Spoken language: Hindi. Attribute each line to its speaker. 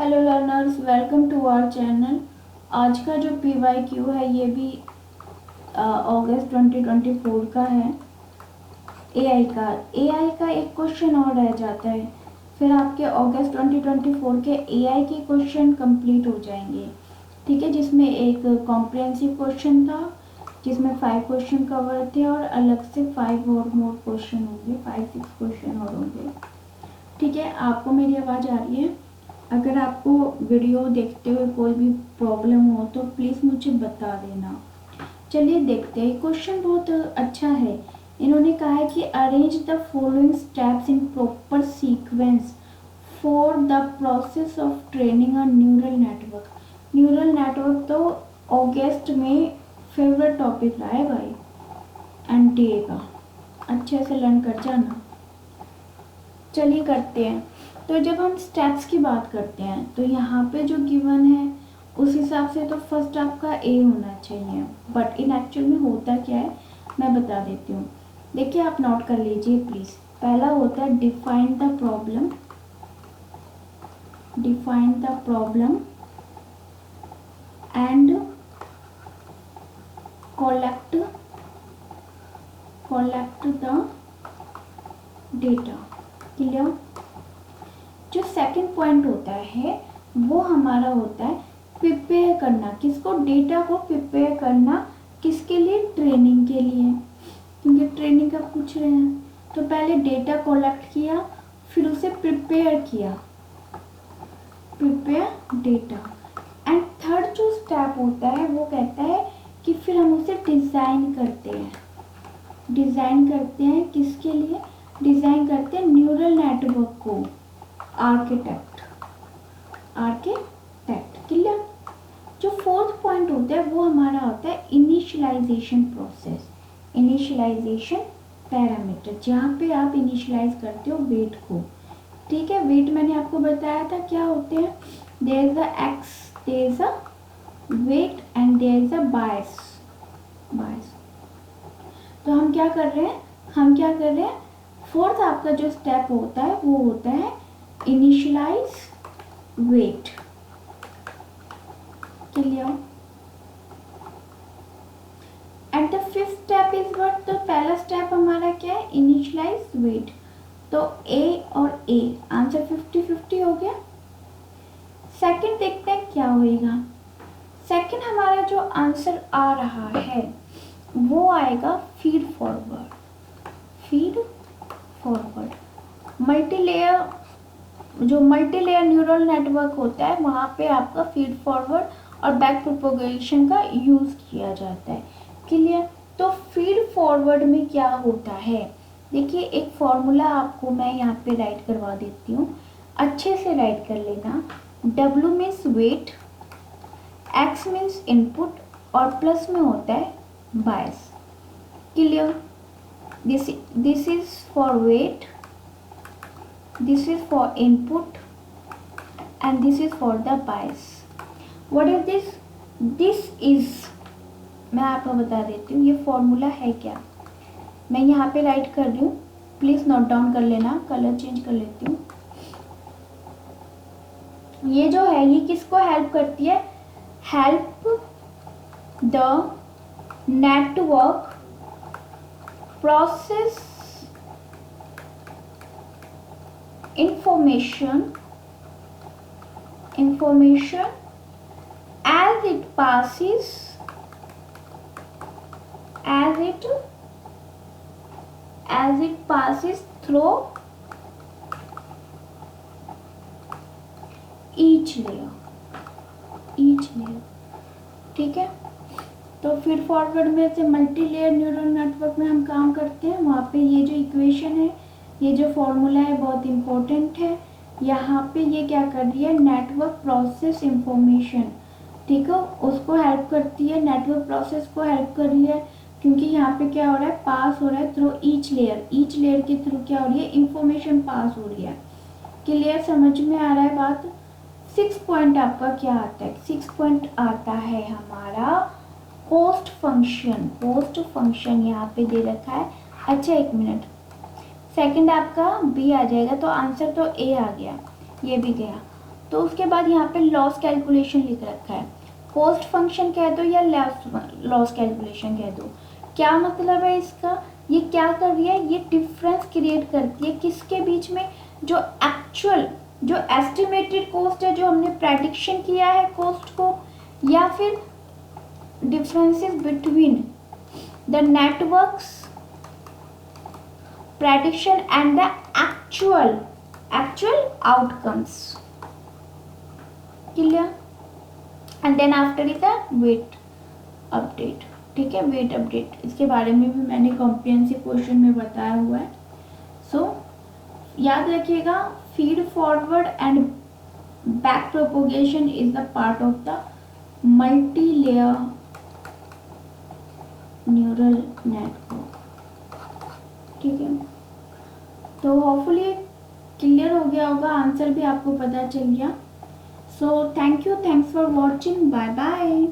Speaker 1: Hello learners, welcome to our channel. आज का जो PYQ है ये भी अगस्त 2024 का है। एआई का एक क्वेश्चन और रह जाता है, फिर आपके अगस्त 2024 के एआई के क्वेश्चन कंप्लीट हो जाएंगे। ठीक है, जिसमें एक कॉम्प्रिहेंसिव क्वेश्चन था जिसमें 5 क्वेश्चन कवर थे और अलग से 5 और मोर क्वेश्चन होंगे, 5-6 क्वेश्चन और होंगे। ठीक है, आपको मेरी आवाज़ आ रही है? अगर आपको वीडियो देखते हुए कोई भी प्रॉब्लम हो तो प्लीज़ मुझे बता देना। चलिए देखते हैं, क्वेश्चन बहुत अच्छा है। इन्होंने कहा है कि arrange the following steps in proper sequence for the process of training a neural network. Neural network तो अगस्त में फेवरेट टॉपिक रहा है भाई, एनटीए का। अच्छे से लर्न कर जाना। चलिए करते हैं। तो जब हम स्टेप्स की बात करते हैं तो यहाँ पे जो गिवन है उस हिसाब से तो फर्स्ट आपका ए होना चाहिए, बट इन एक्चुअल में होता क्या है मैं बता देती हूँ। देखिए, आप नोट कर लीजिए प्लीज़। पहला होता है define the problem, define the problem and collect the data. Clear? जो सेकंड पॉइंट होता है वो हमारा होता है प्रिपेयर करना। किसको? डेटा को प्रिपेयर करना। किसके लिए? ट्रेनिंग के लिए, क्योंकि ट्रेनिंग का पूछ रहे हैं। तो पहले डेटा कलेक्ट किया, फिर उसे प्रिपेयर किया, प्रिपेयर डेटा। एंड थर्ड जो स्टेप होता है वो कहता है कि फिर हम उसे डिज़ाइन करते हैं। डिज़ाइन करते हैं किसके लिए? डिज़ाइन करते हैं न्यूरल नेटवर्क को। Architect, clear? जो फोर्थ पॉइंट होता है वो हमारा होता है इनिशियलाइजेशन प्रोसेस, इनिशियलाइजेशन पैरामीटर, जहाँ पे आप इनिशियलाइज करते हो वेट को। ठीक है, वेट मैंने आपको बताया था क्या होते हैं। There is a X, there is a weight and there is a bias. तो हम क्या कर रहे हैं? फोर्थ आपका जो स्टेप होता है वो होता है initialise weight. Clear? And the fifth step is what? तो पहला स्टेप हमारा क्या है? Initialise weight. तो ए और ए आंसर 50-50 हो गया। सेकंड देखते हैं क्या होएगा। सेकंड हमारा जो आंसर आ रहा है वो आएगा feed forward. Multilayer neural network होता है, वहाँ पे आपका फीड फॉरवर्ड और बैक प्रोपोगेशन का यूज़ किया जाता है। क्लियर? तो फीड फॉरवर्ड में क्या होता है? देखिए, एक फॉर्मूला आपको मैं यहाँ पे राइट करवा देती हूँ, अच्छे से राइट कर लेना। W means weight, X means input और प्लस में होता है bias. Clear? this is for weight, this is for input and this is for the bias. What is this? This is, मैं आपको बता देती हूँ ये फॉर्मूला है क्या। मैं यहाँ पे राइट कर रही हूँ, प्लीज़ नोट डाउन कर लेना। कलर चेंज कर लेती हूँ। ये जो है ये किसको हेल्प करती है? Help the network process information as it passes through each layer। ठीक है, तो फीड फॉरवर्ड में से मल्टी लेयर न्यूरल नेटवर्क में हम काम करते हैं। वहाँ पे ये जो इक्वेशन है, ये जो फॉर्मूला है बहुत इम्पोर्टेंट है। यहाँ पे ये क्या कर रही है? नेटवर्क प्रोसेस इंफॉर्मेशन, ठीक है, उसको हेल्प करती है, नेटवर्क प्रोसेस को हेल्प कर रही है, क्योंकि यहाँ पे क्या हो रहा है? पास हो रहा है थ्रू ईच लेयर के थ्रू क्या हो रही है? इंफॉर्मेशन पास हो रही है। क्लियर? समझ में आ रहा है बात? 6 पॉइंट आपका क्या आता है? 6 पॉइंट आता है हमारा होस्ट फंक्शन यहाँ पे दे रखा है। अच्छा, एक मिनट, सेकंड आपका बी आ जाएगा, तो आंसर तो ए आ गया, ये भी गया। तो उसके बाद यहाँ पे लॉस कैलकुलेशन लिख रखा है, कॉस्ट फंक्शन कह दो या लॉस कैलकुलेशन कह दो। क्या मतलब है इसका, ये क्या कर रही है, ये डिफरेंस क्रिएट करती है किसके बीच में, जो एक्चुअल जो एस्टिमेटेड कॉस्ट है, जो हमने प्रेडिक्शन किया है कॉस्ट को, या फिर differences between the networks prediction and the actual outcomes. Clear? And then after is the weight update. ठीक है, वेट अपडेट, इसके बारे में भी मैंने कॉम्प्रिहेंसिव क्वेश्चन में बताया हुआ है। सो याद रखिएगा, feed forward and back propagation is the part of the multi layer neural network. ठीक है, तो होपफुली क्लियर हो गया होगा, आंसर भी आपको पता चल गया। So thank you, thanks for watching, bye bye.